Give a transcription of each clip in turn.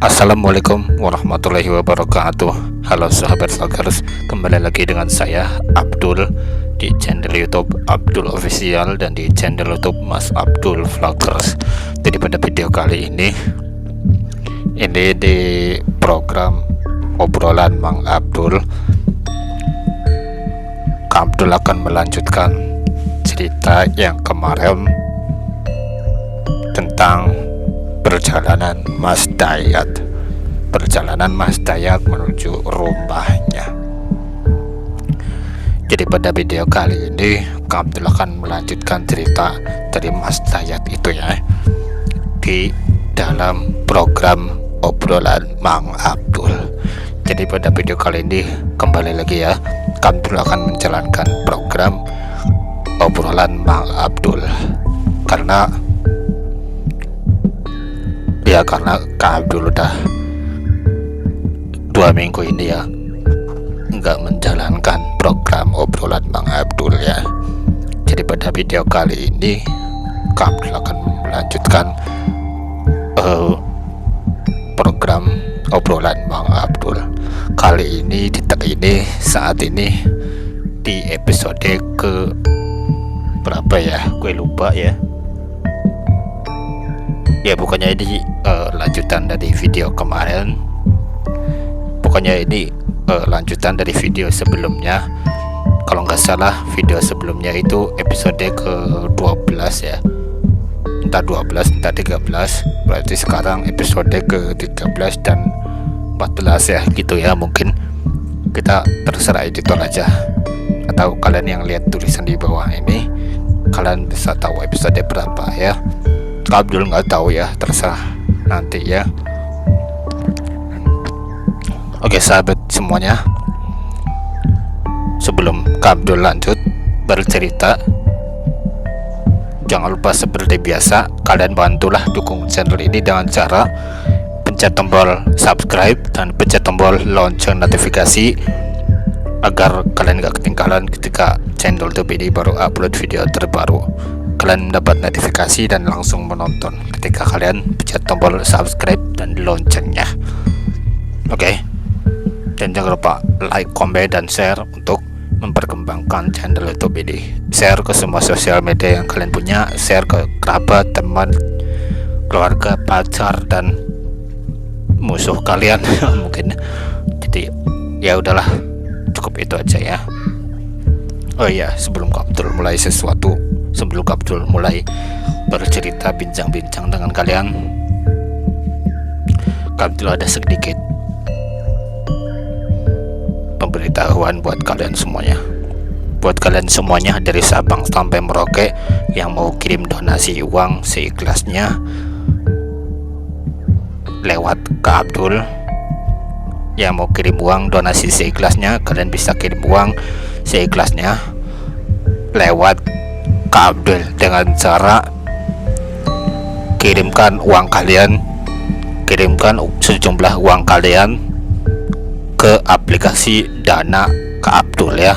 Assalamualaikum warahmatullahi wabarakatuh. Halo sahabat vloggers, kembali lagi dengan saya Abdul di channel YouTube Abdul Official dan di channel YouTube Mas Abdul Vloggers. Jadi pada video kali ini di program obrolan Mang Abdul, Kak Abdul akan melanjutkan cerita yang kemarin tentang perjalanan Mas Dayat menuju rumahnya. Jadi pada video kali ini Kak Abdul akan melanjutkan cerita dari Mas Dayat itu ya, di dalam program obrolan Mang Abdul. Jadi pada video kali ini kembali lagi ya, Kak Abdul akan menjalankan program obrolan Mang Abdul karena Kak Abdul udah 2 minggu ini ya nggak menjalankan program obrolan Mang Abdul ya. Jadi pada video kali ini Kak Abdul akan melanjutkan program obrolan Mang Abdul. Kali ini saat ini di episode ke berapa ya, gue lupa ya. Ya pokoknya ini lanjutan dari video kemarin. Pokoknya ini lanjutan dari video sebelumnya. Kalau nggak salah video sebelumnya itu episode ke 12 ya, entah 12 entah 13. Berarti sekarang episode ke 13 dan 14 ya gitu ya. Mungkin kita terserah editor aja, atau kalian yang lihat tulisan di bawah ini kalian bisa tahu episode berapa ya. Kak Abdul nggak tahu ya, terserah nanti ya. Oke sahabat semuanya, sebelum Kak Abdul lanjut bercerita, jangan lupa seperti biasa kalian bantulah dukung channel ini dengan cara pencet tombol subscribe dan pencet tombol lonceng notifikasi agar kalian gak ketinggalan ketika channel YouTube ini baru upload video terbaru. Kalian dapat notifikasi dan langsung menonton ketika kalian pencet tombol subscribe dan loncengnya. Oke. Dan jangan lupa like, comment, dan share untuk memperkembangkan channel YouTube ini. Share ke semua sosial media yang kalian punya, share ke kerabat, teman, keluarga, pacar, dan musuh kalian mungkin. Jadi ya udahlah, cukup itu aja ya. Oh iya, sebelum Kak Abdul mulai bercerita bincang-bincang dengan kalian, Kak Abdul ada sedikit pemberitahuan buat kalian semuanya dari Sabang sampai Merauke yang mau kirim donasi uang seikhlasnya lewat Kak Abdul. Yang mau kirim uang donasi seikhlasnya, kalian bisa kirim uang seikhlasnya lewat Kak Abdul dengan cara kirimkan sejumlah uang kalian ke aplikasi Dana Kak Abdul ya.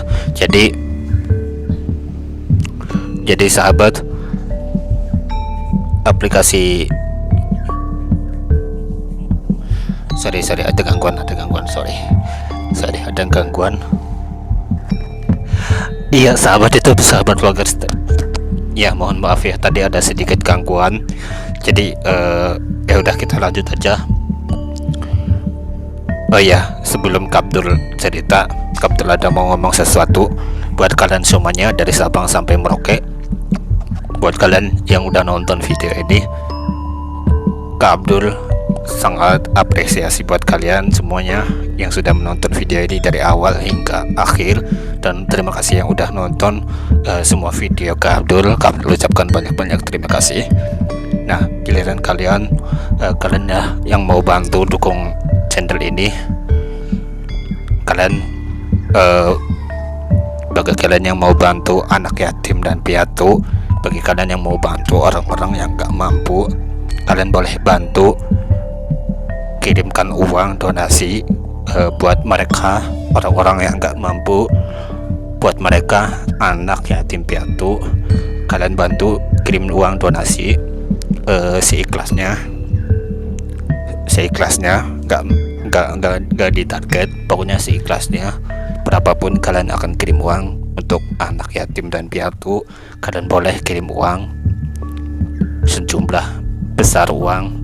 Jadi sahabat, aplikasi sorry ada gangguan iya sahabat vloggers ya, mohon maaf ya tadi ada sedikit gangguan. Jadi ya udah kita lanjut aja. Oh ya, sebelum Kak Abdul cerita, Kak Abdul ada mau ngomong sesuatu buat kalian semuanya dari Sabang sampai Merauke. Buat kalian yang udah nonton video ini, Kak Abdul sangat apresiasi buat kalian semuanya yang sudah menonton video ini dari awal hingga akhir. Dan terima kasih yang udah nonton semua video Kak Abdul. Kak Abdul ucapkan banyak-banyak terima kasih. Nah, giliran kalian ya yang mau bantu dukung channel ini. Bagi kalian yang mau bantu anak yatim dan piatu, bagi kalian yang mau bantu orang-orang yang gak mampu, kalian boleh bantu kirimkan uang donasi buat mereka, orang-orang yang gak mampu, buat mereka anak yatim piatu. Kalian bantu kirim uang donasi seikhlasnya seikhlasnya, nggak ditarget, pokoknya seikhlasnya. Berapapun kalian akan kirim uang untuk anak yatim dan piatu, kalian boleh kirim uang sejumlah besar uang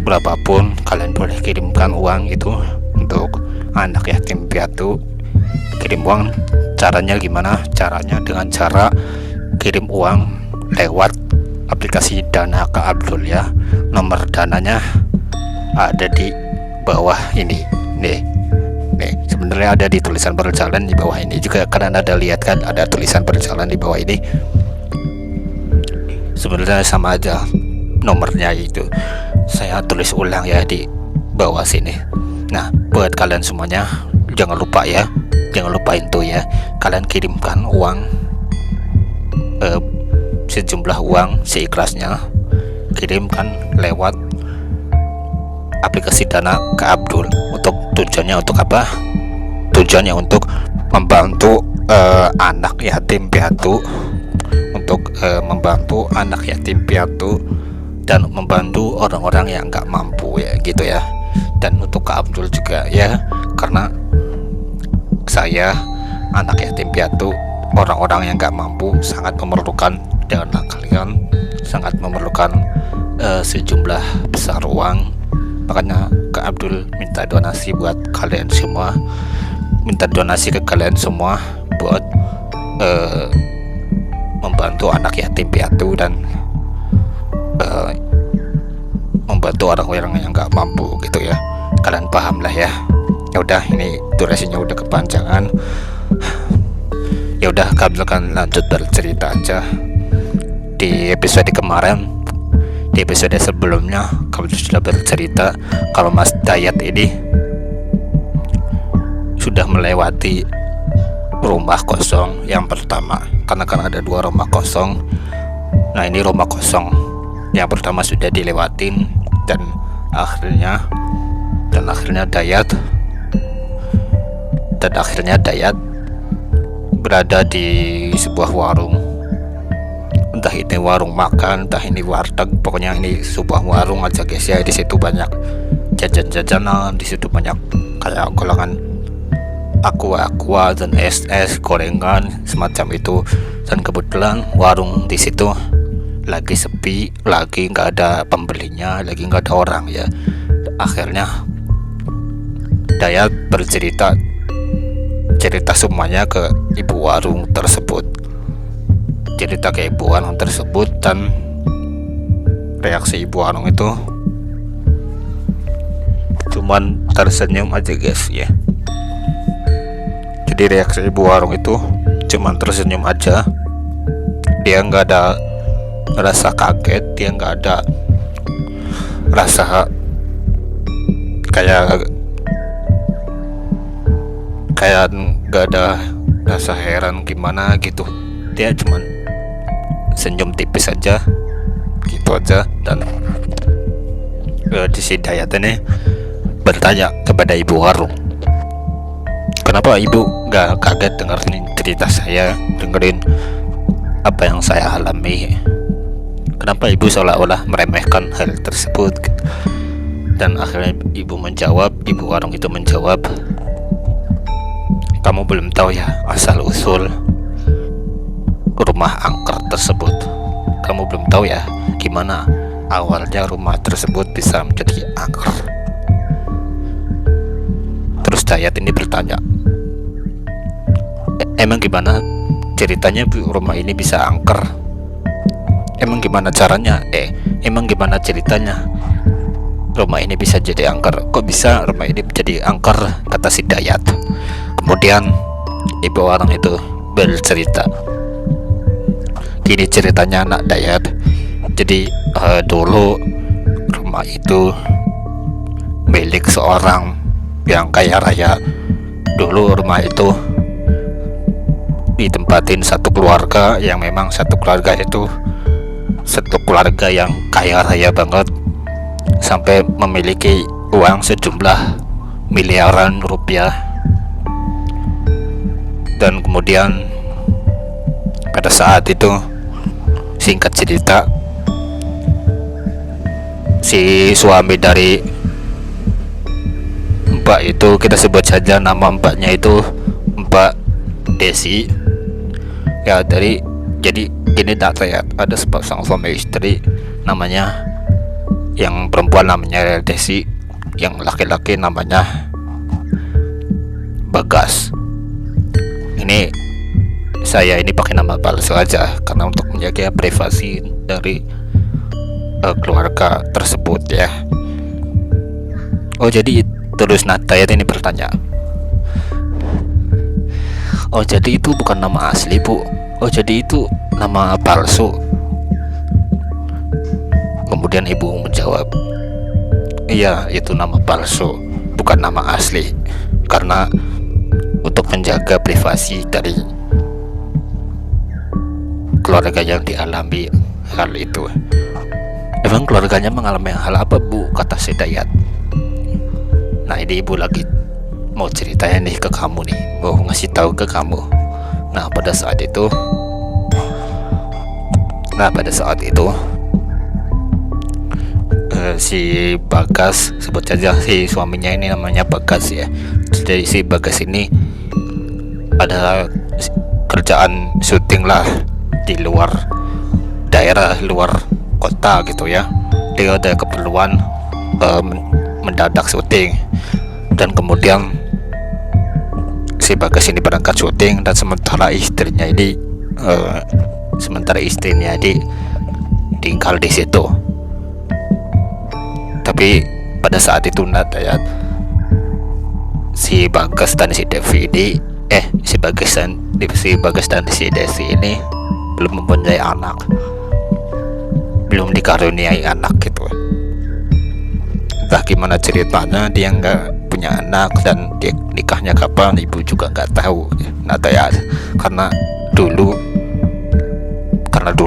berapapun, kalian boleh kirimkan uang itu untuk anak yatim piatu. Kirim uang caranya gimana? Caranya dengan cara kirim uang lewat aplikasi Dana Kak Abdul ya. Nomor dananya ada di bawah ini nih. Sebenarnya ada di tulisan berjalan di bawah ini juga, kalian ada lihat kan, ada tulisan berjalan di bawah ini. Sebenarnya sama aja nomornya, itu saya tulis ulang ya di bawah sini. Nah, buat kalian semuanya jangan lupa ya, jangan lupain tuh ya, kalian kirimkan uang sejumlah uang seikhlasnya, kirimkan lewat aplikasi Dana Kak Abdul. Untuk tujuannya untuk apa? Tujuannya untuk membantu anak yatim piatu, untuk membantu anak yatim piatu dan membantu orang-orang yang nggak mampu ya gitu ya. Dan untuk Kak Abdul juga ya, karena saya anak yatim piatu, orang-orang yang nggak mampu sangat memerlukan dana kalian, sangat memerlukan sejumlah besar uang. Makanya Kak Abdul minta donasi buat kalian semua, minta donasi ke kalian semua buat membantu anak yatim piatu dan membantu orang-orang yang nggak mampu gitu ya. Kalian paham lah ya. Ya udah, ini durasinya udah kepanjangan. Ya udah, kami akan lanjut bercerita aja. Di episode kemarin, di episode sebelumnya, kami sudah bercerita kalau Mas Dayat ini sudah melewati rumah kosong yang pertama, karena kan ada 2 rumah kosong. Nah, ini rumah kosong yang pertama sudah dilewatin, dan akhirnya Dayat berada di sebuah warung, entah ini warung makan, entah ini warteg, pokoknya ini sebuah warung aja guys ya. Di situ banyak jajan-jajanan, di situ banyak kayak golongan aqua dan es gorengan semacam itu. Dan kebetulan warung di situ lagi sepi, lagi nggak ada pembelinya, lagi nggak ada orang ya. Akhirnya Dayat bercerita semuanya ke ibu warung tersebut, cerita ke ibu warung tersebut, dan reaksi ibu warung itu cuman tersenyum aja guys ya. Jadi reaksi ibu warung itu cuman tersenyum aja, dia nggak ada rasa kaget, dia nggak ada rasa kayak nggak ada rasa heran gimana gitu. Dia cuman senyum tipis aja gitu aja. Dan di si Dayat ini bertanya kepada ibu warung, kenapa ibu nggak kaget dengerin cerita saya, dengerin apa yang saya alami, kenapa ibu seolah-olah meremehkan hal tersebut. Dan akhirnya ibu warung itu menjawab, kamu belum tahu ya asal usul rumah angker tersebut. Kamu belum tahu ya gimana awalnya rumah tersebut bisa menjadi angker. Terus Dayat ini bertanya, emang gimana ceritanya rumah ini bisa angker? Emang gimana caranya? Emang gimana ceritanya rumah ini bisa jadi angker? Kok bisa rumah ini jadi angker? Kata si Dayat. Kemudian ibu orang itu bercerita, gini ceritanya anak Dayat. Jadi dulu rumah itu milik seorang yang kaya raya. Dulu rumah itu ditempatin satu keluarga yang memang satu keluarga yang kaya raya banget, sampai memiliki uang sejumlah miliaran rupiah. Dan kemudian pada saat itu, singkat cerita, si suami dari Mbak itu kita sebut saja nama mbaknya itu Mbak Desi ya. Jadi gini, tak lihat ada sepasang suami istri, namanya yang perempuan namanya Desi, yang laki-laki namanya Bagas. Ini saya ini pakai nama palsu aja karena untuk menjaga privasi dari keluarga tersebut ya. Oh jadi terus Natayat ini bertanya, oh jadi itu bukan nama asli bu, oh jadi itu nama palsu. Kemudian ibu menjawab, iya itu nama palsu, bukan nama asli, karena untuk menjaga privasi dari keluarga yang dialami hal itu. Emang keluarganya mengalami hal apa bu, kata si Dayat. Nah ini ibu lagi mau ceritanya nih ke kamu nih, mau ngasih tahu ke kamu. Nah pada saat itu si Bagas, sebut saja si suaminya ini namanya Bagas ya. Jadi si Bagas ini ada kerjaan syuting lah di luar daerah, luar kota gitu ya. Dia ada keperluan mendadak syuting, dan kemudian si Bagas ini berangkat syuting, dan sementara istrinya ini tinggal di situ. Tapi pada saat itu ya, si Bagas dan si Devi ini si Bagas dan si Desi ini belum mempunyai anak, belum dikaruniai anak gitu. Entah gimana ceritanya dia nggak punya anak, dan dia nikahnya kapan ibu juga nggak tahu. Nah ya, karena dulu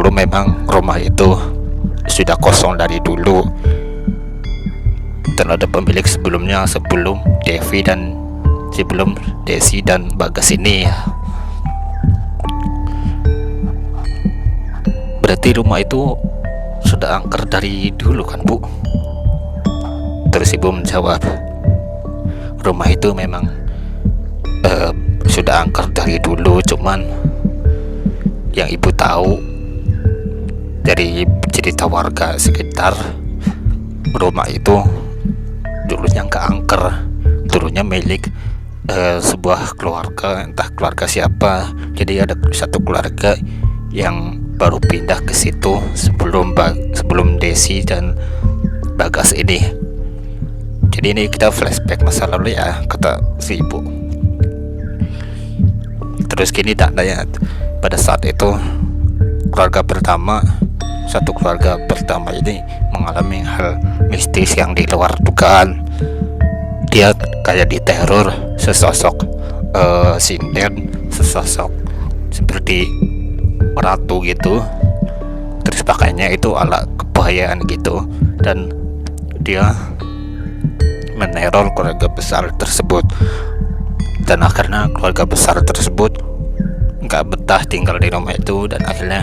memang rumah itu sudah kosong dari dulu, dan ada pemilik sebelumnya, sebelum Desi dan Bagas ini ya. Berarti rumah itu sudah angker dari dulu kan bu? Terus ibu menjawab, rumah itu memang sudah angker dari dulu, cuman yang ibu tahu dari cerita warga sekitar, rumah itu dulunya nggak angker, dulunya milik sebuah keluarga, entah keluarga siapa. Jadi ada satu keluarga yang baru pindah ke situ sebelum Desi dan Bagas ini. Jadi ini kita flashback masa lalu ya, kata si ibu. Terus gini tak ya, pada saat itu satu keluarga pertama ini mengalami hal mistis yang di luar dugaan. Dia kayak diteror sesosok sinden, sesosok seperti ratu gitu, terus pakainya itu ala kebahayaan gitu, dan dia meneror keluarga besar tersebut. Dan akhirnya keluarga besar tersebut nggak betah tinggal di rumah itu, dan akhirnya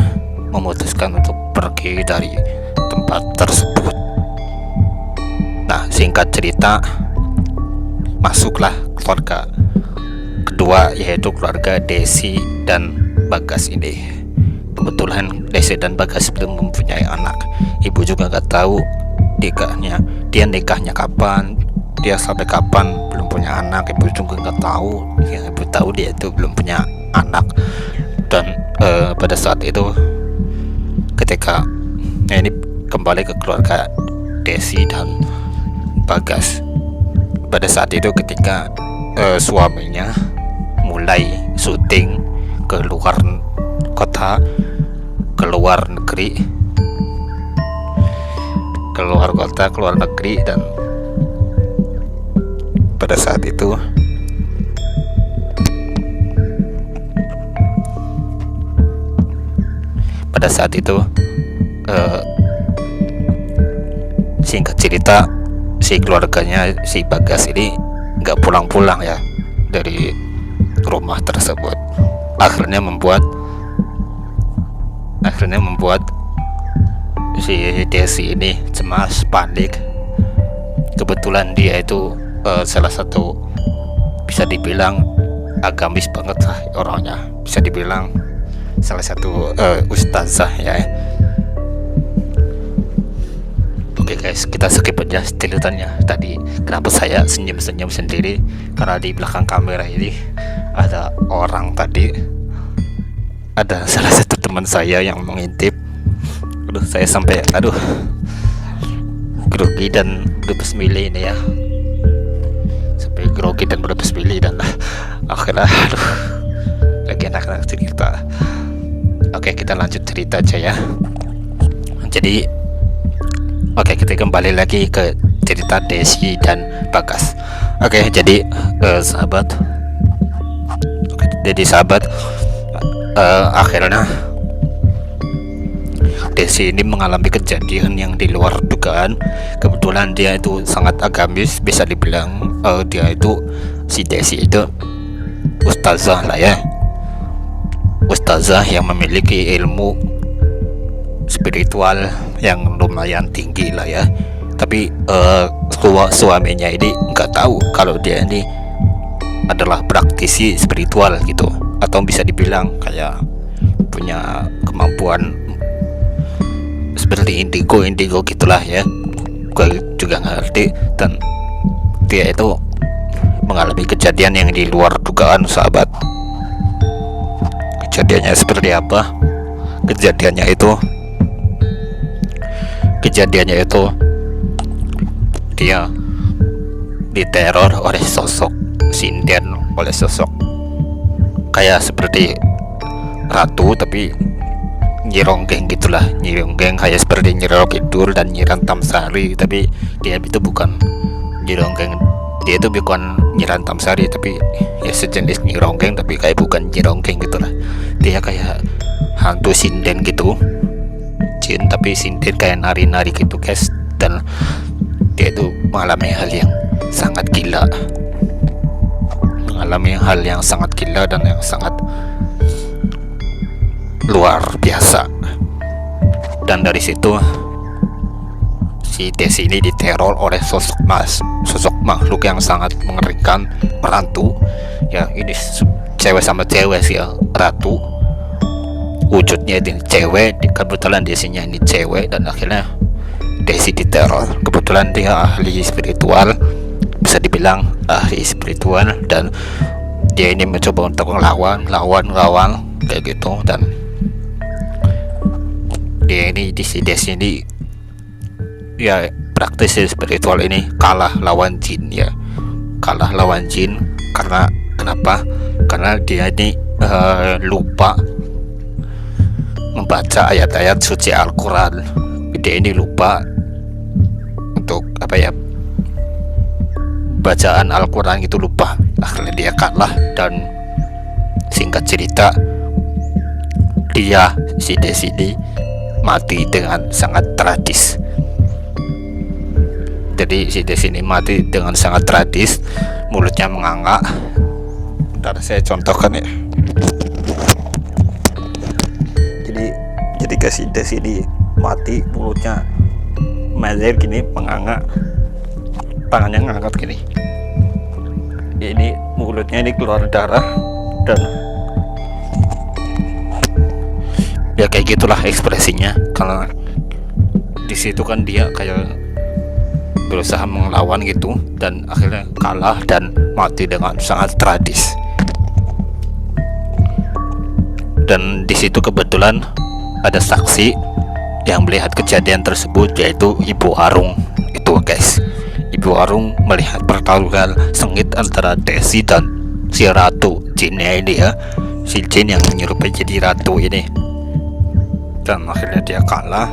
memutuskan untuk pergi dari tempat tersebut. Nah singkat cerita, masuklah keluarga kedua, yaitu keluarga Desi dan Bagas ini. Kebetulan Desi dan Bagas belum mempunyai anak. Ibu juga nggak tahu dia nikahnya kapan, dia sampai kapan belum punya anak. Ibu juga nggak tahu. Yang ibu tahu dia itu belum punya anak. Dan pada saat itu, ketika ini kembali ke keluarga Desi dan Bagas, pada saat itu ketika suaminya mulai syuting ke luar kota, ke luar negeri, dan pada saat itu singkat cerita, si keluarganya si Bagas ini nggak pulang-pulang ya dari rumah tersebut. Akhirnya membuat si Desi ini cemas, panik. Kebetulan dia itu salah satu bisa dibilang agamis banget lah orangnya, bisa dibilang salah satu ustazah ya. Oke guys, kita skip aja ceritanya tadi. Kenapa saya senyum-senyum sendiri? Karena di belakang kamera ini ada orang tadi, ada salah satu teman saya yang mengintip. Aduh, saya sampai grogi dan berlepas milih ini ya, sampai grogi dan berlepas milih dan akhirnya lagi enak-enak cerita. Oke, kita lanjut cerita aja ya. Jadi oke, kita kembali lagi ke cerita Desi dan Bagas. Oke, jadi sahabat. Oke, jadi sahabat, akhirnya Desi ini mengalami kejadian yang di luar dugaan. Kebetulan dia itu sangat agamis, bisa dibilang dia itu, si Desi itu ustazah lah ya, ustazah yang memiliki ilmu spiritual yang lumayan tinggi lah ya. Tapi suaminya ini nggak tahu kalau dia ini adalah praktisi spiritual gitu, atau bisa dibilang kayak punya kemampuan seperti indigo gitulah ya. Gue juga nggak ngerti. Dan dia itu mengalami kejadian yang di luar dugaan sahabat. Kejadiannya seperti apa? Kejadiannya itu dia diteror oleh sosok sinden, oleh sosok kayak seperti ratu tapi Nyironggeng gitulah. Nyironggeng kayak seperti Nyi Roro Kidul dan Nyi Rantamsari, tapi dia itu bukan Nyironggeng. Dia itu bukan Nyi Rantamsari, tapi ya sejenis Nyironggeng tapi kayak bukan Nyironggeng gitulah. Dia kayak hantu sinden gitu, jin tapi sinden kayak nari-nari gitu guys. Dan dia itu mengalami hal yang sangat gila, dan yang sangat luar biasa. Dan dari situ si Desi ini diteror oleh sosok makhluk yang sangat mengerikan, merantau ya. Ini cewek sama cewek sih ya, ratu wujudnya ini cewek, kebetulan Desinya ini cewek. Dan akhirnya Desi diteror. Kebetulan dia ahli spiritual, bisa dibilang ahli spiritual, dan dia ini mencoba untuk lawan kayak gitu. Dan dia ini di Desi ini ya, praktisi spiritual ini kalah lawan jin ya, karena kenapa? Karena dia ini lupa membaca ayat-ayat suci Al-Quran. Dia ini lupa untuk bacaan Al-Quran itu, lupa. Akhirnya dia kalah. Dan singkat cerita, si Desi ini mati dengan sangat tragis. Jadi si Desi ini mati dengan sangat tragis, mulutnya menganga. Bentar, saya contohkan ya. Jadi si Desi ini mati, mulutnya meler gini, menganga, tangannya ngangkat gini. Ini mulutnya ini keluar darah, dan ya kayak gitulah ekspresinya. Karena di situ kan dia kayak berusaha melawan gitu, dan akhirnya kalah dan mati dengan sangat tragis. Dan di situ kebetulan ada saksi yang melihat kejadian tersebut, yaitu Ibu Arung itu guys. Ibu Arung melihat pertarungan sengit antara Desi dan si ratu jinnya ini ya, si jin yang menyerupai jadi ratu ini. Dan akhirnya dia kalah.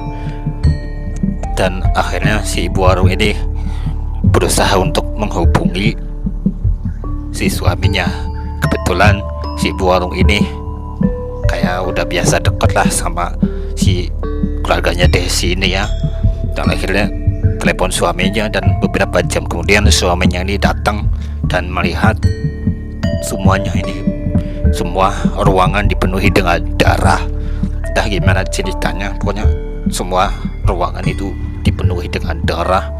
Dan akhirnya si Ibu Arung ini berusaha untuk menghubungi si suaminya. Kebetulan si Ibu Arung ini kayak udah biasa deket lah sama si keluarganya Desi ini ya. Dan akhirnya telepon suaminya, dan beberapa jam kemudian suaminya ini datang dan melihat semuanya ini, semua ruangan dipenuhi dengan darah. Entah gimana ceritanya, pokoknya semua ruangan itu dipenuhi dengan darah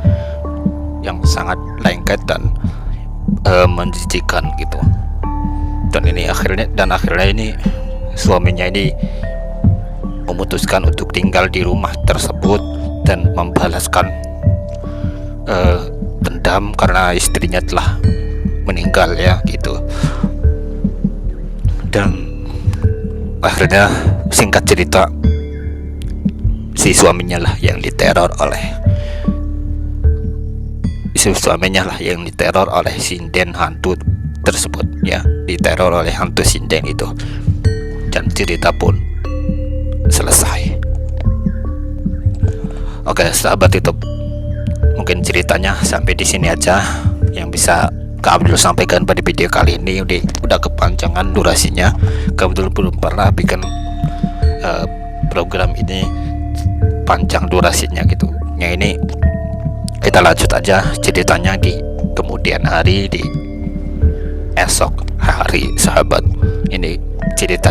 yang sangat lengket. Dan menjijikan gitu. Dan akhirnya ini suaminya ini memutuskan untuk tinggal di rumah tersebut dan membalaskan dendam karena istrinya telah meninggal ya gitu. Dan akhirnya singkat cerita si suaminya lah yang diteror oleh sinden hantu tersebut ya, diteror oleh hantu sinden itu, dan cerita pun selesai. Oke sahabat YouTube, mungkin ceritanya sampai di sini aja yang bisa Kak Abdul sampaikan pada video kali ini. Udah kepanjangan durasinya. Kak Abdul belum pernah bikin program ini panjang durasinya gitu. Yang ini kita lanjut aja ceritanya di kemudian hari, di esok hari sahabat. Ini cerita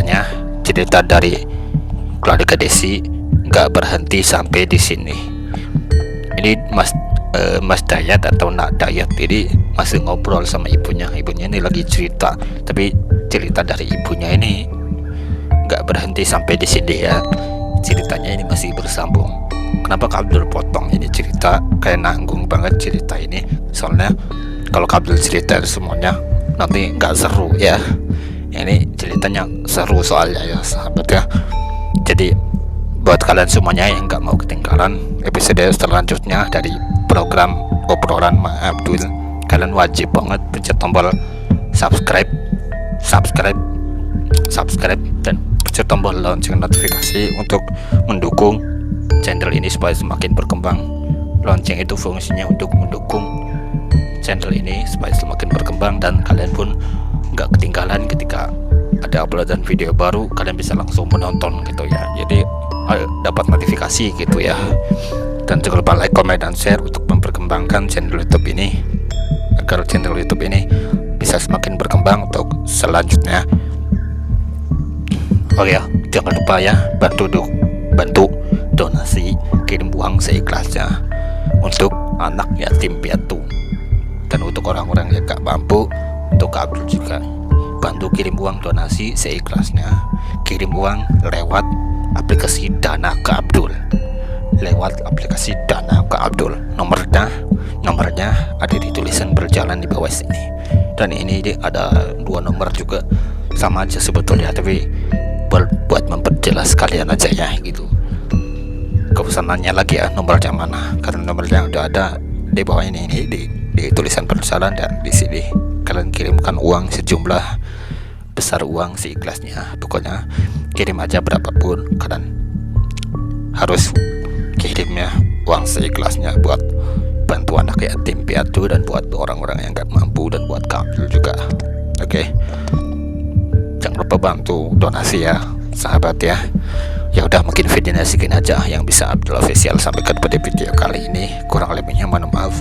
dari keluarga Desi nggak berhenti sampai di sini. Ini Mas Dayat atau Nak Dayat ini masih ngobrol sama ibunya ini lagi cerita, tapi cerita dari ibunya ini nggak berhenti sampai di sini ya. Ceritanya ini masih bersambung. Kenapa Kak Abdul potong ini cerita, kayak nanggung banget cerita ini, soalnya kalau Kak Abdul cerita semuanya nanti nggak seru ya. Ini ceritanya seru soalnya ya sahabat ya. Jadi buat kalian semuanya yang nggak mau ketinggalan episode selanjutnya dari program obrolan Mang Abdul, kalian wajib banget pencet tombol subscribe dan pencet tombol lonceng notifikasi untuk mendukung channel ini supaya semakin berkembang. Lonceng itu fungsinya untuk mendukung channel ini supaya semakin berkembang, dan kalian pun nggak ketinggalan ketika ada uploadan video baru, kalian bisa langsung menonton gitu ya. Jadi dapat notifikasi gitu ya. Dan jangan lupa like, comment, dan share untuk memperkembangkan channel YouTube ini, agar channel YouTube ini bisa semakin berkembang untuk selanjutnya. Oh ya, jangan lupa ya, bantu donasi, kirim uang seikhlasnya untuk anak yatim piatu, dan untuk orang-orang yang gak mampu, untuk Kak Abdul juga bantu kirim uang donasi seikhlasnya. Kirim uang lewat aplikasi Dana Kak Abdul, nomornya ada di tulisan berjalan di bawah sini. Dan ini ada 2 nomor juga, sama aja sebetulnya, tapi buat memperjelas kalian aja ya gitu. Kepesanannya lagi ya, nomornya mana, karena nomornya udah ada di bawah ini di tulisan berjalan. Dan di sini kalian kirimkan uang sejumlah besar uang seikhlasnya. Pokoknya kirim aja berapapun, kalian harus kirimnya uang seikhlasnya buat bantu anak yatim piatu dan buat orang-orang yang gak mampu, dan buat Kak Abdul juga. Oke, jangan lupa bantu donasi ya sahabat ya. Ya udah, mungkin videonya segini aja yang bisa Abdul Official sampaikan pada video kali ini. Kurang lebihnya mohon maaf.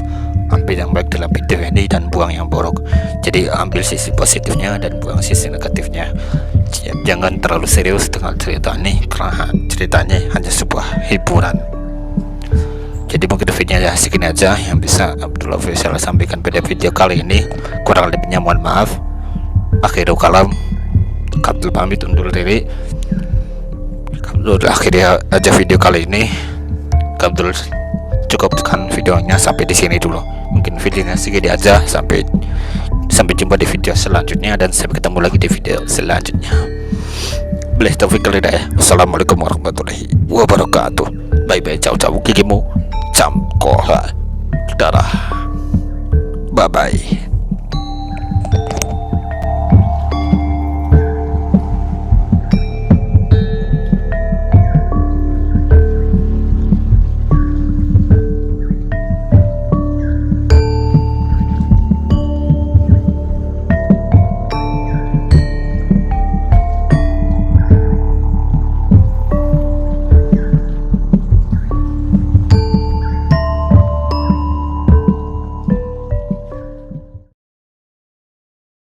Ambil yang baik dalam video ini dan buang yang buruk. Jadi ambil sisi positifnya dan buang sisi negatifnya. Jangan terlalu serius dengan cerita ini, karena ceritanya hanya sebuah hiburan. Jadi mungkin videonya segini aja yang bisa Abdul Official sampaikan pada video kali ini. Kurang lebihnya mohon maaf. Akhirul kalam, Kak Abdul pamit undur diri. Akhirnya aja video kali ini. Kak Abdul cukupkan videonya sampai di sini dulu. Mungkin videonya segini aja. Sampai jumpa di video selanjutnya, dan sampai ketemu lagi di video selanjutnya. Billahi taufiq wal hidayah. Wassalamualaikum warahmatullahi wabarakatuh. Bye bye, ciao ciao, gigimu cam koha darah. Bye bye.